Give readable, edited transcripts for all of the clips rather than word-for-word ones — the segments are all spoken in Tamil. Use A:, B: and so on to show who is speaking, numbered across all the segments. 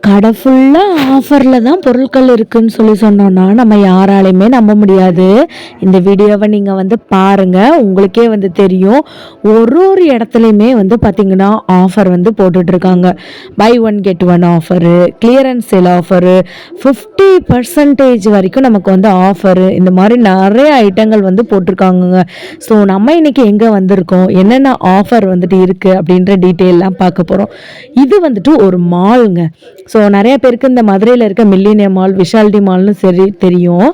A: கடை ஃபுல்லாக ஆஃபரில் தான் பொருட்கள் இருக்குதுன்னு சொல்லி சொன்னோன்னா நம்ம யாராலையுமே நம்ப முடியாது. இந்த வீடியோவை நீங்கள் வந்து பாருங்கள், உங்களுக்கே வந்து தெரியும். ஒரு இடத்துலையுமே வந்து பார்த்திங்கன்னா ஆஃபர் வந்து போட்டுட்ருக்காங்க. Buy one get one offer, clearance sale offer, 50% வரைக்கும் நமக்கு வந்து ஆஃபரு, இந்த மாதிரி நிறைய ஐட்டங்கள் வந்து போட்டிருக்காங்கங்க. ஸோ நம்ம இன்றைக்கி எங்கே வந்திருக்கோம், என்னென்ன ஆஃபர் வந்துட்டு இருக்குது அப்படின்ற டீட்டெயிலெலாம் பார்க்க போகிறோம். இது வந்துட்டு ஒரு மாலுங்க. ஸோ நிறைய பேருக்கு இந்த மதுரையில் இருக்க மில்லினியம் மால், விஷால்டி மால்னு சரி தெரியும்.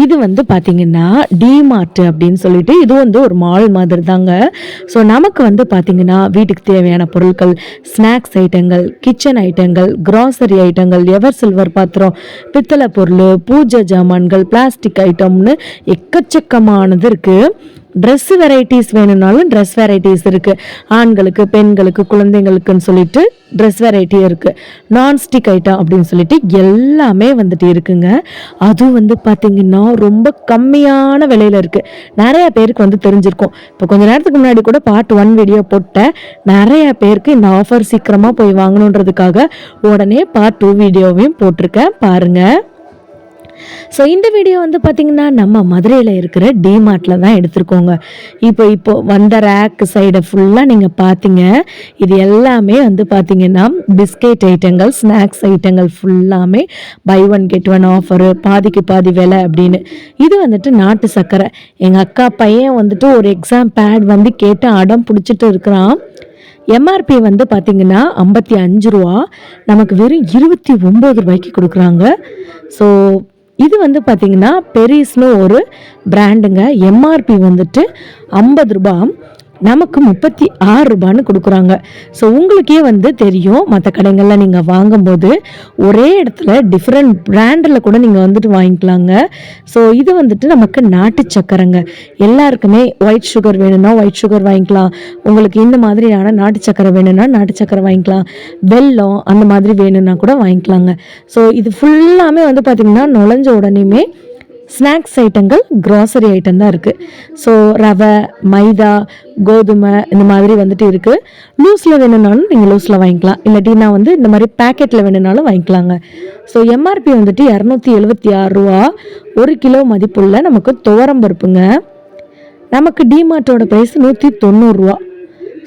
A: இது வந்து பார்த்திங்கன்னா டிமார்ட் அப்படின்னு சொல்லிட்டு இது வந்து ஒரு மால் மாதிரி தாங்க. ஸோ நமக்கு வந்து பார்த்திங்கன்னா வீட்டுக்கு தேவையான பொருட்கள், ஸ்நாக்ஸ் ஐட்டங்கள், கிச்சன் ஐட்டங்கள், கிராசரி ஐட்டங்கள், எவர் சில்வர் பாத்திரம், பித்தளை பொருள், பூஜை ஜாமான்கள், பிளாஸ்டிக் ஐட்டம்னு எக்கச்சக்கமானது இருக்குது. ட்ரெஸ் வெரைட்டிஸ் வேணும்னாலும் ட்ரெஸ் வெரைட்டிஸ் இருக்குது. ஆண்களுக்கு, பெண்களுக்கு, குழந்தைங்களுக்குன்னு சொல்லிட்டு ட்ரெஸ் வெரைட்டி இருக்குது. நான்ஸ்டிக் ஐட்டம் அப்படின்னு சொல்லிட்டு எல்லாமே வந்துட்டு இருக்குங்க. அதுவும் வந்து பார்த்திங்கன்னா ரொம்ப கம்மியான விலையில் இருக்குது. நிறையா பேருக்கு வந்து தெரிஞ்சிருக்கும். இப்போ கொஞ்சம் நேரத்துக்கு முன்னாடி கூட பார்ட் 1 வீடியோ போட்டேன். நிறையா பேருக்கு இந்த ஆஃபர் சீக்கிரமாக போய் வாங்கணுன்றதுக்காக உடனே பார்ட் 2 வீடியோவையும் போட்டிருக்கேன், பாருங்கள். ஸோ இந்த வீடியோ வந்து பார்த்திங்கன்னா நம்ம மதுரையில் இருக்கிற டிமார்ட்டில் தான் எடுத்திருக்கோங்க. இப்போ வந்த ரேக் சைடை ஃபுல்லாக நீங்கள் பார்த்தீங்க. இது எல்லாமே வந்து பார்த்திங்கன்னா பிஸ்கெட் ஐட்டங்கள், ஸ்நாக்ஸ் ஐட்டங்கள் ஃபுல்லாமே buy one get one offer, பாதிக்கு பாதி விலை அப்படின்னு. இது வந்துட்டு நாட்டு சர்க்கரை. எங்கள் அக்கா பையன் வந்துட்டு ஒரு எக்ஸாம் பேட் வந்து கேட்டு அடம் பிடிச்சிட்டு இருக்கிறான். எம்ஆர்பி வந்து பார்த்திங்கன்னா 55 ரூபா, நமக்கு வெறும் 29 ரூபாய்க்கு கொடுக்குறாங்க. ஸோ இது வந்து பார்த்திங்கன்னா பெரிஸ்னு ஒரு பிராண்டுங்க. எம்ஆர்பி வந்துட்டு 50 ரூபா, நமக்கு 36 ரூபான்னு கொடுக்குறாங்க. ஸோ உங்களுக்கே வந்து தெரியும், மற்ற கடைகளில் நீங்கள் வாங்கும்போது ஒரே இடத்துல டிஃப்ரெண்ட் பிராண்டில் கூட நீங்கள் வந்துட்டு வாங்கிக்கலாங்க. ஸோ இது வந்துட்டு நமக்கு நாட்டு சக்கரைங்க. எல்லாருக்குமே ஒயிட் சுகர் வேணும்னா ஒயிட் சுகர் வாங்கிக்கலாம். உங்களுக்கு இந்த மாதிரியான நாட்டு சக்கரை வேணும்னா நாட்டு சக்கரை வாங்கிக்கலாம். வெல்லம் அந்த மாதிரி வேணும்னா கூட வாங்கிக்கலாங்க. ஸோ இது ஃபுல்லாமே வந்து பார்த்திங்கன்னா நுழைஞ்ச உடனேயுமே ஸ்நாக்ஸ் ஐட்டங்கள், கிராசரி ஐட்டம் தான் இருக்குது. ஸோ ரவை, மைதா, கோதுமை இந்த மாதிரி வந்துட்டு இருக்குது. லூஸில் வேணும்னாலும் நீங்கள் லூஸில் வாங்கிக்கலாம், இல்லாட்டினா வந்து இந்த மாதிரி பேக்கெட்டில் வேணும்னாலும் வாங்கிக்கலாங்க. ஸோ எம்ஆர்பி வந்துட்டு 276 ரூபா. 1 கிலோ மதிப்புள்ள நமக்கு துவரம்பருப்புங்க. நமக்கு டிமார்ட்டோட ப்ரைஸ் 190 ரூபா.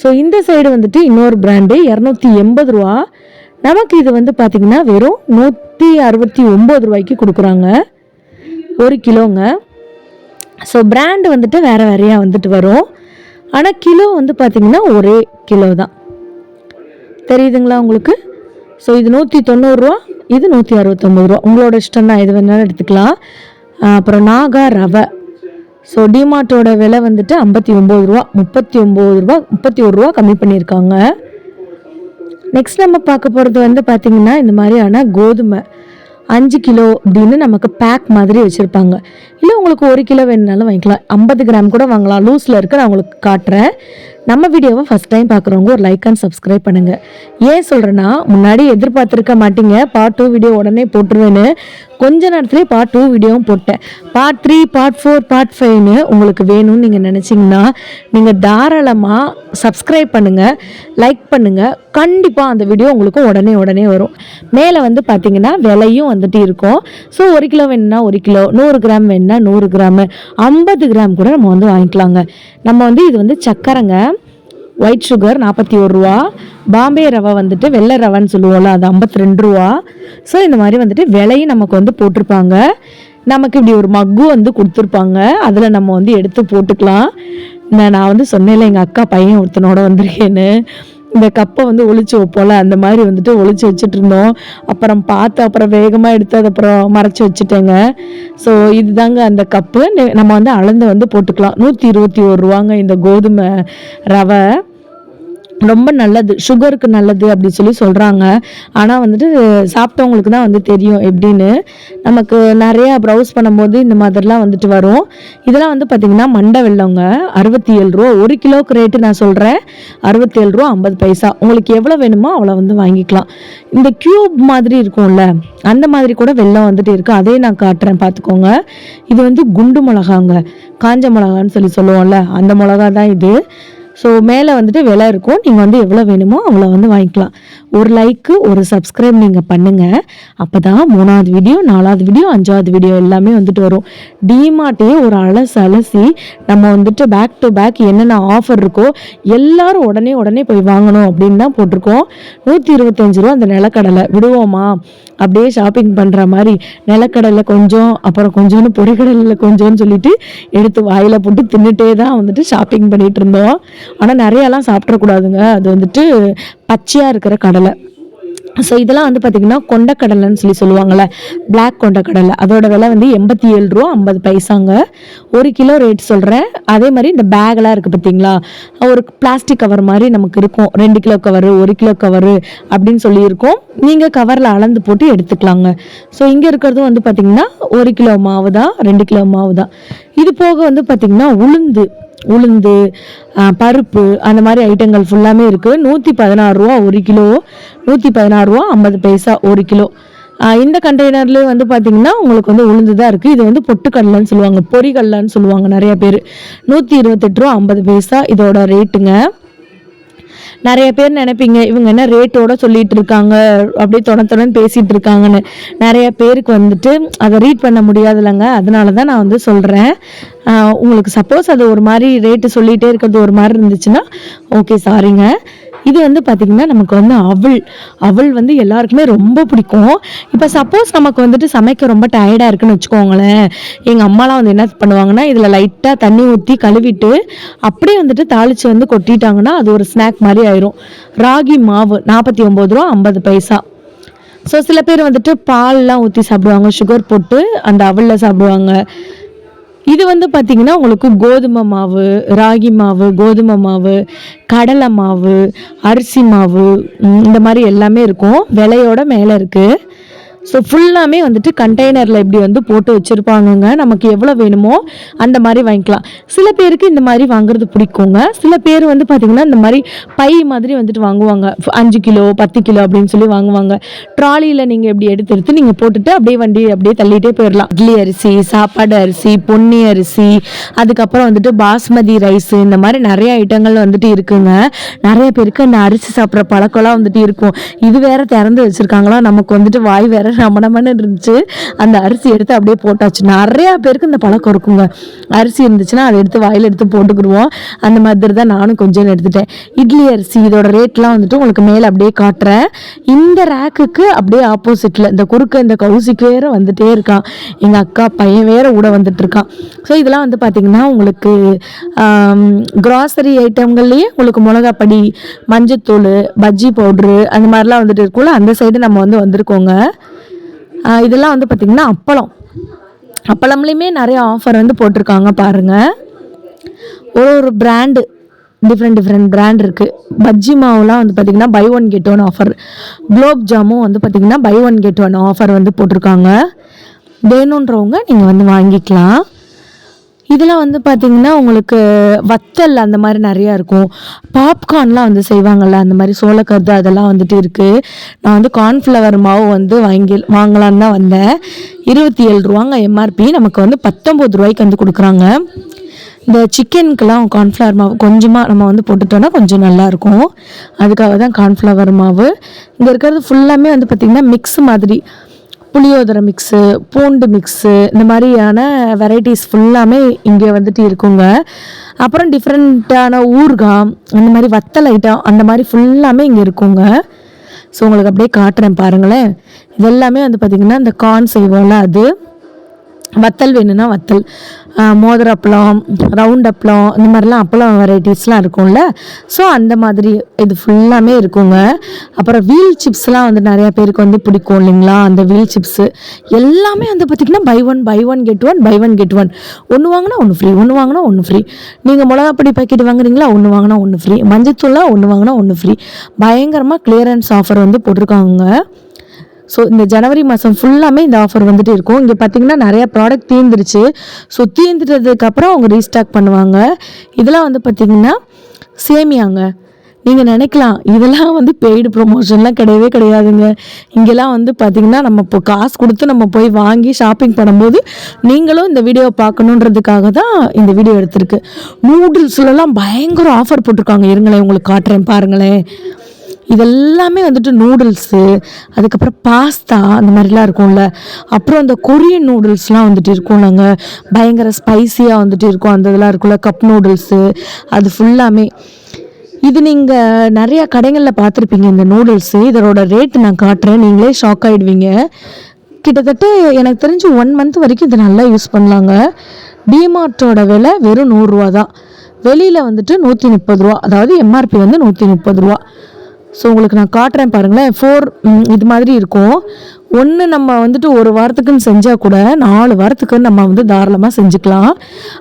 A: ஸோ இந்த சைடு வந்துட்டு இன்னொரு பிராண்டு 280 ரூபா. நமக்கு இது வந்து பார்த்திங்கன்னா வெறும் 169 ரூபாய்க்கு கொடுக்குறாங்க 1 கிலோங்க. ஸோ பிராண்டு வந்துட்டு வேறு வேறையாக வந்துட்டு வரும். ஆனால் கிலோ வந்து பார்த்திங்கன்னா ஒரே கிலோ தான். தெரியுதுங்களா உங்களுக்கு? ஸோ இது 190 ரூபா, இது 169 ரூபா. உங்களோட இஷ்டம் தான், எது வேணாலும் எடுத்துக்கலாம். அப்புறம் நாகா ரவை. ஸோ டிமார்ட்டோட விலை வந்துட்டு 59 ரூபா, 39 ரூபா, 31 ரூபா கம்மி பண்ணியிருக்காங்க. நெக்ஸ்ட் நம்ம பார்க்க போகிறது வந்து பார்த்திங்கன்னா இந்த மாதிரியான கோதுமை 5 கிலோ அப்படின்னு நமக்கு பேக் மாதிரி வச்சுருப்பாங்க. இல்லை உங்களுக்கு 1 கிலோ வேணுனாலும் வாங்கிக்கலாம். 50 கிராம் கூட வாங்கலாம். லூஸில் இருக்க நான் உங்களுக்கு காட்டுறேன். நம்ம வீடியோவை ஃபஸ்ட் டைம் பார்க்குறவங்க ஒரு லைக் அண்ட் சப்ஸ்கிரைப் பண்ணுங்கள். ஏன் சொல்கிறேன்னா, முன்னாடி எதிர்பார்த்துருக்க மாட்டீங்க பார்ட் 2 வீடியோ உடனே போட்டுருவேன்னு. கொஞ்ச நேரத்துலேயே பார்ட் 2 வீடியோவும் போட்டேன். பார்ட் 3, பார்ட் 4, பார்ட் 5ன்னு உங்களுக்கு வேணும்னு நீங்கள் நினச்சிங்கன்னா நீங்கள் தாராளமாக சப்ஸ்கிரைப் பண்ணுங்கள், லைக் பண்ணுங்கள். கண்டிப்பாக அந்த வீடியோ உங்களுக்கு உடனே வரும். மேலே வந்து பார்த்திங்கன்னா விலையும் வந்துட்டு இருக்கும். ஸோ 1 கிலோ வேணும்னா 1 கிலோ, 100 கிராம் வேணும்னா 100 கிராமு, 50 கிராம் கூட நம்ம வந்து வாங்கிக்கலாங்க. நம்ம வந்து இது வந்து சக்கரைங்க. ஒயிட் சுகர் 41 ரூபா. பாம்பே ரவை வந்துட்டு வெள்ளை ரவைன்னு சொல்லுவோம்ல, அது 52 ரூபா. ஸோ இந்த மாதிரி வந்துட்டு விலையும் நமக்கு வந்து போட்டிருப்பாங்க. நமக்கு இப்படி ஒரு மக்கு வந்து கொடுத்துருப்பாங்க, அதில் நம்ம வந்து எடுத்து போட்டுக்கலாம். நான் வந்து சொன்னேன்ல எங்கள் அக்கா பையன் ஒருத்தனோட வந்திருக்கேன்னு, இந்த கப்பை வந்து ஒளிச்சு வைப்போல அந்த மாதிரி வந்துட்டு ஒளிச்சு வச்சுட்டு இருந்தோம். அப்புறம் பார்த்து அப்புறம் வேகமாக எடுத்து அதை அப்புறம் மறைச்சி வச்சுட்டேங்க. ஸோ இதுதாங்க அந்த கப்பு. நம்ம வந்து அளந்து வந்து போட்டுக்கலாம். 121 ரூபாங்க இந்த கோதுமை ரவை. ரொம்ப நல்லது, சுகருக்கு நல்லது அப்படி சொல்லி சொல்கிறாங்க. ஆனால் வந்துட்டு சாப்பிட்டவங்களுக்கு தான் வந்து தெரியும் எப்படின்னு. நமக்கு நிறையா ப்ரௌஸ் பண்ணும்போது இந்த மாதிரிலாம் வந்துட்டு வரும். இதெல்லாம் வந்து பார்த்திங்கன்னா மண்டை வெல்லங்க. 67 ரூபா. 1 கிலோவுக்கு ரேட்டு நான் சொல்கிறேன் 67 ரூபா 50 பைசா. உங்களுக்கு எவ்வளோ வேணுமோ அவ்வளோ வந்து வாங்கிக்கலாம். இந்த க்யூப் மாதிரி இருக்கும்ல, அந்த மாதிரி கூட வெல்லம் வந்துட்டு இருக்குது. அதே நான் காட்டுறேன், பார்த்துக்கோங்க. இது வந்து குண்டு மிளகாங்க, காஞ்ச மிளகான்னு சொல்லுவோம்ல, அந்த மிளகா தான் இது. ஸோ மேலே வந்துட்டு விலை இருக்கும். நீங்கள் வந்து எவ்வளோ வேணுமோ அவ்வளோ வந்து வாங்கிக்கலாம். ஒரு லைக்கு ஒரு சப்ஸ்கிரைப் நீங்கள் பண்ணுங்கள். அப்போ தான் 3வது வீடியோ 4வது வீடியோ 5வது வீடியோ எல்லாமே வந்துட்டு வரும். டிமார்ட்டே ஒரு அலசி நம்ம வந்துட்டு பேக் டு பேக் என்னென்ன ஆஃபர் இருக்கோ எல்லாரும் உடனே போய் வாங்கணும் அப்படின்னு தான் போட்டிருக்கோம். 125 ரூபா அந்த நிலக்கடலை விடுவோமா, அப்படியே ஷாப்பிங் பண்ணுற மாதிரி நிலக்கடலை கொஞ்சம் அப்புறம் கொஞ்சோன்னு பொரிக்கடலில் கொஞ்சோன்னு சொல்லிட்டு எடுத்து வாயில் போட்டு தின்னுட்டே தான் வந்துட்டு ஷாப்பிங் பண்ணிகிட்டு இருந்தோம். ஆனால் நிறையாலாம் சாப்பிட்றக்கூடாதுங்க, அது வந்துட்டு பச்சையாக இருக்கிற கடலை. ஸோ இதெல்லாம் வந்து பார்த்திங்கன்னா கொண்டக்கடலைன்னு சொல்லுவாங்கள்ல, பிளாக் கொண்டக்கடலை, அதோட விலை வந்து 87 ரூபா 50 பைசாங்க. 1 கிலோ ரேட் சொல்கிறேன். அதே மாதிரி இந்த பேக்கெலாம் இருக்குது பார்த்தீங்களா, ஒரு பிளாஸ்டிக் கவர் மாதிரி நமக்கு இருக்கும், 2 கிலோ கவரு 1 கிலோ கவரு அப்படின்னு சொல்லியிருக்கோம். நீங்கள் கவரில் அளந்து போட்டு எடுத்துக்கலாங்க. ஸோ இங்கே இருக்கிறது வந்து பார்த்திங்கன்னா 1 கிலோ மாவு தான், 2 கிலோ மாவு தான். இது போக வந்து பார்த்திங்கன்னா உளுந்து பருப்பு அந்த மாதிரி ஐட்டங்கள் ஃபுல்லாமே இருக்குது. 116 ரூபா 1 கிலோ, 116 ரூபா 50 பைசா 1 கிலோ. இந்த கண்டெய்னர்லேயே வந்து பார்த்திங்கன்னா உங்களுக்கு வந்து உளுந்து தான் இருக்குது. இது வந்து பொட்டுக்கடலைன்னு சொல்லுவாங்க, பொரிகடலைன்னு சொல்லுவாங்க நிறைய பேர். 128 ரூபா 50 பைசா இதோட ரேட்டுங்க. நிறைய பேர் நினைப்பீங்க இவங்க என்ன ரேட்டோட சொல்லிட்டு இருக்காங்க, அப்படியே தொடர்ந்து பேசிகிட்டு இருக்காங்கன்னு. நிறைய பேருக்கு வந்துட்டு அதை ரீட் பண்ண முடியாதுல்லங்க, அதனால தான் நான் வந்து சொல்கிறேன். உங்களுக்கு சப்போஸ் அது ஒரு மாதிரி ரேட்டு சொல்லிகிட்டே இருக்கிறது ஒரு மாதிரி இருந்துச்சுன்னா ஓகே, சாரிங்க. இது வந்து பார்த்திங்கன்னா நமக்கு வந்து அவல் வந்து எல்லாருக்குமே ரொம்ப பிடிக்கும். இப்போ சப்போஸ் நமக்கு வந்துட்டு சமைக்க ரொம்ப டயர்டாக இருக்குன்னு வச்சுக்கோங்களேன், எங்கள் அம்மாலாம் வந்து என்ன பண்ணுவாங்கன்னா இதில் லைட்டாக தண்ணி ஊற்றி கழுவிட்டு அப்படியே வந்துட்டு தாளித்து வந்து கொட்டிட்டாங்கன்னா அது ஒரு ஸ்நாக் மாதிரி ஆயிரும். ராகி மாவு 49 ரூபா 50 பைசா. ஸோ சில பேர் வந்துட்டு பால்லாம் ஊற்றி சாப்பிடுவாங்க, சுகர் போட்டு அந்த அவலில் சாப்பிடுவாங்க. இது வந்து பார்த்திங்கன்னா உங்களுக்கு கோதுமை மாவு, ராகி மாவு, கோதுமை மாவு, கடலை மாவு, அரிசி மாவு, இந்த மாதிரி எல்லாமே இருக்கும். விலையோட மேலே இருக்குது. ஸோ ஃபுல்லாமே வந்துட்டு கண்டெய்னரில் இப்படி வந்து போட்டு வச்சுருப்பாங்கங்க. நமக்கு எவ்வளோ வேணுமோ அந்த மாதிரி வாங்கிக்கலாம். சில பேருக்கு இந்த மாதிரி வாங்குறது பிடிக்குங்க. சில பேர் வந்து பார்த்திங்கன்னா இந்த மாதிரி பை மாதிரி வந்துட்டு வாங்குவாங்க, 5 கிலோ 10 கிலோ அப்படின்னு சொல்லி வாங்குவாங்க. ட்ராலியில் நீங்கள் இப்படி எடுத்து நீங்கள் போட்டுட்டு அப்படியே வண்டி அப்படியே தள்ளிகிட்டே போயிடலாம். இட்லி அரிசி, சாப்பாடு அரிசி, பொன்னி அரிசி, அதுக்கப்புறம் வந்துட்டு பாஸ்மதி ரைஸு, இந்த மாதிரி நிறைய ஐட்டங்கள் வந்துட்டு இருக்குங்க. நிறைய பேருக்கு அந்த அரிசி சாப்பிட்ற பழக்கம்லாம் வந்துட்டு இருக்கும். இது வேற திறந்து வச்சுருக்காங்களா, நமக்கு வந்துட்டு வாய் வேற நம்மனமன்னு இருந்துச்சு. அந்த அரிசி எடுத்து அப்படியே போட்டாச்சு. நிறையா பேருக்கு இந்த பழக்கம் இருக்குங்க. அரிசி இருந்துச்சுன்னா அதை எடுத்து வாயில் எடுத்து போட்டுக்கிடுவோம். அந்த மாதிரி தான் நானும் கொஞ்சம் எடுத்துட்டேன். இட்லி அரிசி இதோட ரேட்லாம் வந்துட்டு உங்களுக்கு மேலே அப்படியே காட்டுறேன். இந்த ரேக்குக்கு அப்படியே ஆப்போசிட்டில் இந்த குறுக்க இந்த கவுசிக்கு வேற வந்துட்டே இருக்கான். எங்கள் அக்கா பையன் வேற கூட வந்துட்டு இருக்கான். ஸோ இதெல்லாம் வந்து பார்த்திங்கன்னா உங்களுக்கு கிராசரி ஐட்டங்கள்லேயே உங்களுக்கு மிளகாப்பொடி, மஞ்சத்தூள், பஜ்ஜி பவுட்ரு அந்த மாதிரிலாம் வந்துட்டு இருக்கும்ல, அந்த சைடு நம்ம வந்து வந்திருக்கோங்க. இதெல்லாம் வந்து பார்த்திங்கன்னா அப்பளம்லேயுமே நிறைய ஆஃபர் வந்து போட்டிருக்காங்க பாருங்கள். ஒரு பிராண்டு டிஃப்ரெண்ட் பிராண்ட் இருக்குது. பஜ்ஜி மாவுலாம் வந்து பார்த்திங்கன்னா பை 1 get 1 ஆஃபர். குலோப் ஜாமும் வந்து பார்த்திங்கன்னா பை 1 get 1 ஆஃபர் வந்து போட்டிருக்காங்க. வேணுன்றவங்க நீங்கள் வந்து வாங்கிக்கலாம். இதெல்லாம் வந்து பார்த்திங்கன்னா உங்களுக்கு வத்தல் அந்த மாதிரி நிறையா இருக்கும். பாப்கார்ன்லாம் வந்து செய்வாங்கள்ல, அந்த மாதிரி சோளக்கருது அதெல்லாம் வந்துட்டு இருக்குது. நான் வந்து கார்ன்ஃப்ளவர் மாவு வந்து வாங்கலான்னு தான் வந்தேன். 27 ரூபாங்க எம்ஆர்பி. நமக்கு வந்து 19 ரூபாய்க்கு வந்து கொடுக்குறாங்க. இந்த சிக்கனுக்கெல்லாம் கார்ன்ஃப்ளவர் மாவு கொஞ்சமாக நம்ம வந்து போட்டுட்டோன்னா கொஞ்சம் நல்லாயிருக்கும். அதுக்காக தான் கார்ன்ஃப்ளவர் மாவு. இங்கே இருக்கிறது ஃபுல்லாமே வந்து பார்த்திங்கன்னா மிக்ஸ் மாதிரி, புளியோதரை மிக்ஸு, பூண்டு மிக்ஸு, இந்த மாதிரியான வெரைட்டிஸ் ஃபுல்லாமே இங்கே வந்துட்டு இருக்குங்க. அப்புறம் டிஃப்ரெண்ட்டான ஊறுகாய், அந்த மாதிரி வத்தல் ஐட்டம், அந்த மாதிரி ஃபுல்லாமே இங்கே இருக்குங்க. ஸோ உங்களுக்கு அப்படியே காட்டுறேன் பாருங்களேன். இதெல்லாமே வந்து பார்த்திங்கன்னா இந்த கார்ன் செய்வோம்ல, அது வத்தல் வேணும்னா வத்தல், மோதிர அப்பளம், ரவுண்ட் அப்பளம், இந்த மாதிரிலாம் அப்பளம் வெரைட்டிஸ்லாம் இருக்கும்ல. ஸோ அந்த மாதிரி இது ஃபுல்லாமே இருக்குங்க. அப்புறம் வீல் சிப்ஸ்லாம் வந்து நிறையா பேருக்கு வந்து பிடிக்கும் இல்லைங்களா, அந்த வீல் சிப்ஸு எல்லாமே வந்து பார்த்திங்கன்னா பை ஒன் கெட் ஒன். ஒன்று வாங்கினா ஒன்று ஃப்ரீ. நீங்கள் மிளகாப்பொடி பாக்கெட் வாங்குறீங்களா, ஒன்று வாங்கினா ஒன்று ஃப்ரீ. மஞ்சத்தூள்லாம் ஒன்று வாங்கினா ஒன்று ஃப்ரீ. பயங்கரமாக கிளியரன்ஸ் ஆஃபர் வந்து போட்டிருக்காங்க. ஸோ இந்த ஜனவரி மாதம் ஃபுல்லாமே இந்த ஆஃபர் வந்துட்டு இருக்கும். இங்கே பார்த்திங்கன்னா நிறையா ப்ராடக்ட் தீர்ந்துருச்சு. ஸோ தீர்ந்துட்டதுக்கப்புறம் அவங்க ரீஸ்டாக் பண்ணுவாங்க. இதெல்லாம் வந்து பார்த்திங்கன்னா சேமியாங்க. நீங்கள் நினைக்கலாம் இதெல்லாம் வந்து பெய்டு ப்ரொமோஷன்லாம் கிடையவே கிடையாதுங்க. இங்கெல்லாம் வந்து பார்த்திங்கன்னா நம்ம இப்போ காசு கொடுத்து நம்ம போய் வாங்கி ஷாப்பிங் பண்ணும்போது நீங்களும் இந்த வீடியோ பார்க்கணுன்றதுக்காக தான் இந்த வீடியோ எடுத்திருக்கு. நூடுல்ஸ்லாம் பயங்கர ஆஃபர் போட்டிருக்காங்க. இருங்களேன் உங்களுக்கு காட்டுறேன் பாருங்களேன். இதெல்லாமே வந்துட்டு நூடுல்ஸு, அதுக்கப்புறம் பாஸ்தா அந்த மாதிரிலாம் இருக்கும்ல, அப்புறம் அந்த கொரியன் நூடுல்ஸ்லாம் வந்துட்டு இருக்கும்லங்க, பயங்கர ஸ்பைஸியாக வந்துட்டு இருக்கும். அந்த இதெல்லாம் இருக்கும்ல, கப் நூடுல்ஸு, அது ஃபுல்லாமே. இது நீங்கள் நிறையா கடைகளில் பார்த்துருப்பீங்க இந்த நூடுல்ஸு. இதோட ரேட்டு நான் காட்டுறேன், நீங்களே ஷாக் ஆகிடுவீங்க. கிட்டத்தட்ட எனக்கு தெரிஞ்சு 1 மந்த் வரைக்கும் இது நல்லா யூஸ் பண்ணலாங்க. டிமார்ட்டோட விலை வெறும் 100 ரூபா தான். வெளியில் வந்துட்டு 130 ரூபா, அதாவது எம்ஆர்பி வந்து 130 ரூபா. ஸோ உங்களுக்கு நான் காட்டுறேன் பாருங்களேன். 4 இது மாதிரி இருக்கும். ஒன்று நம்ம வந்துட்டு ஒரு வாரத்துக்குன்னு செஞ்சால் கூட 4 வாரத்துக்கு நம்ம வந்து தாராளமாக செஞ்சுக்கலாம்.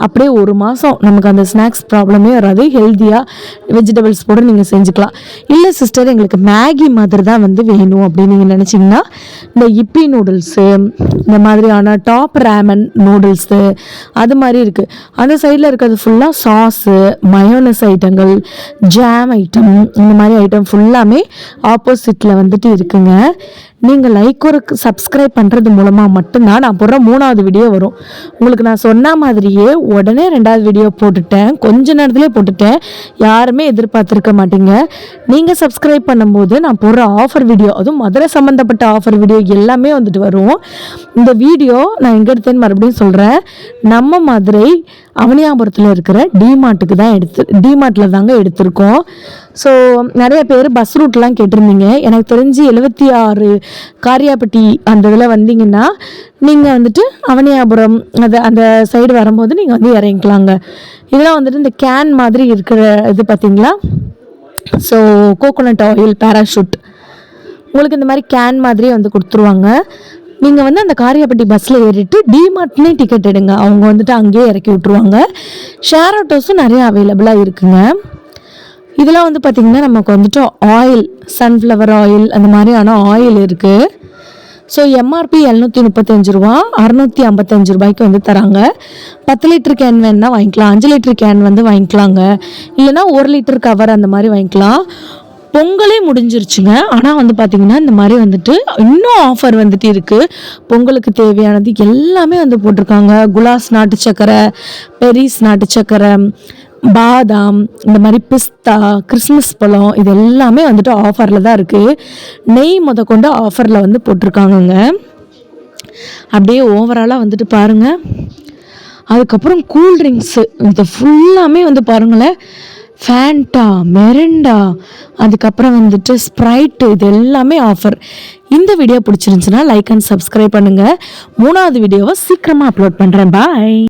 A: அப்படியே 1 மாதம் நமக்கு அந்த ஸ்நாக்ஸ் ப்ராப்ளமே வராது. ஹெல்த்தியாக வெஜிடபிள்ஸ் போட்டு நீங்கள் செஞ்சுக்கலாம். இல்லை சிஸ்டர் எங்களுக்கு மேகி மாதிரி தான் வந்து வேணும் அப்படின்னு நீங்கள் நினச்சிங்கன்னா இந்த இப்பி நூடுல்ஸு, இந்த மாதிரியான டாப் ரேமன் நூடுல்ஸு அது மாதிரி இருக்குது. அந்த சைடில் இருக்கிறது ஃபுல்லாக சாஸு, மயோனஸ் ஐட்டங்கள், ஜாம் ஐட்டம், இந்த மாதிரி ஐட்டம் ஃபுல்லாமே ஆப்போசிட்டில் வந்துட்டு இருக்குங்க. நீங்கள் லைக் ஒரு சப்ஸ்கிரைப் பண்ணுறது மூலமாக மட்டும்தான் நான் போடுற 3வது வீடியோ வரும். உங்களுக்கு நான் சொன்ன மாதிரியே உடனே 2வது வீடியோ போட்டுட்டேன், கொஞ்ச நேரத்துலேயே போட்டுட்டேன். யாருமே எதிர்பார்த்துருக்க மாட்டீங்க. நீங்கள் சப்ஸ்கிரைப் பண்ணும்போது நான் போடுற ஆஃபர் வீடியோ, அதுவும் மதுரை சம்மந்தப்பட்ட ஆஃபர் வீடியோ எல்லாமே வந்துட்டு வரும். இந்த வீடியோ நான் எங்கே எடுத்தேன்னு மறுபடியும் சொல்கிறேன். நம்ம மதுரை அவனியாபுரத்தில் இருக்கிற டிமார்ட்டில் தாங்க எடுத்திருக்கோம். ஸோ நிறைய பேர் பஸ் ரூட்லாம் கேட்டிருந்தீங்க. எனக்கு தெரிஞ்சு 76 காரியாப்பட்டி அந்த இதில் வந்தீங்கன்னா நீங்கள் வந்துட்டு அவனியாபுரம் அந்த சைடு வரும்போது நீங்கள் வந்து இறங்கிக்கலாங்க. இதெல்லாம் வந்துட்டு இந்த கேன் மாதிரி இருக்கிற இது பார்த்தீங்களா. ஸோ கோகோனட் ஆயில், பேராஷூட் உங்களுக்கு இந்த மாதிரி கேன் மாதிரியே வந்து கொடுத்துருவாங்க. நீங்கள் வந்து அந்த காரியாப்பட்டி பஸ்ஸில் ஏறிட்டு டிமார்ட்லேயே டிக்கெட் எடுங்க, அவங்க வந்துட்டு அங்கேயே இறக்கி விட்ருவாங்க. ஷேர் ஆட்டோஸும் நிறைய அவைலபிளாக இருக்குங்க. இதெல்லாம் வந்து பார்த்திங்கன்னா நமக்கு வந்துட்டு ஆயில், சன்ஃப்ளவர் ஆயில் அந்த மாதிரியான ஆயில் இருக்குது. ஸோ எம்ஆர்பி 735 ரூபா, 655 ரூபாய்க்கு வந்து தராங்க. 10 லிட்டர் கேன் வேணுன்னா வாங்கிக்கலாம், 5 லிட்டர் கேன் வந்து வாங்கிக்கலாங்க, இல்லைனா 1 லிட்டர் கவர் அந்த மாதிரி வாங்கிக்கலாம். பொங்கலே முடிஞ்சிருச்சுங்க. ஆனால் வந்து பார்த்திங்கன்னா இந்த மாதிரி வந்துட்டு இன்னும் ஆஃபர் வந்துட்டு இருக்குது. பொங்கலுக்கு தேவையானது எல்லாமே வந்து போட்டிருக்காங்க. குலாஸ் நாட்டு சக்கரை, பெரிஸ் நாட்டு சக்கரை, பாதாம், இந்த மாதிரி பிஸ்தா, கிறிஸ்மஸ் பழம், இது எல்லாமே வந்துட்டு ஆஃபரில் தான் இருக்குது. நெய் கொண்டு ஆஃபரில் வந்து போட்டிருக்காங்கங்க. அப்படியே ஓவராலாக வந்துட்டு பாருங்கள். அதுக்கப்புறம் கூல்ட்ரிங்க்ஸு இது ஃபுல்லாமே வந்து பாருங்களேன், ஃபேண்டா, மெரிண்டா, அதுக்கப்புறம் வந்துட்டு ஸ்ப்ரைட்டு, இது எல்லாமே ஆஃபர். இந்த வீடியோ பிடிச்சிருந்துச்சுன்னா லைக் அண்ட் சப்ஸ்கிரைப் பண்ணுங்கள். 3வது வீடியோவை சீக்கிரமாக அப்லோட் பண்ணுறேன். பாய்.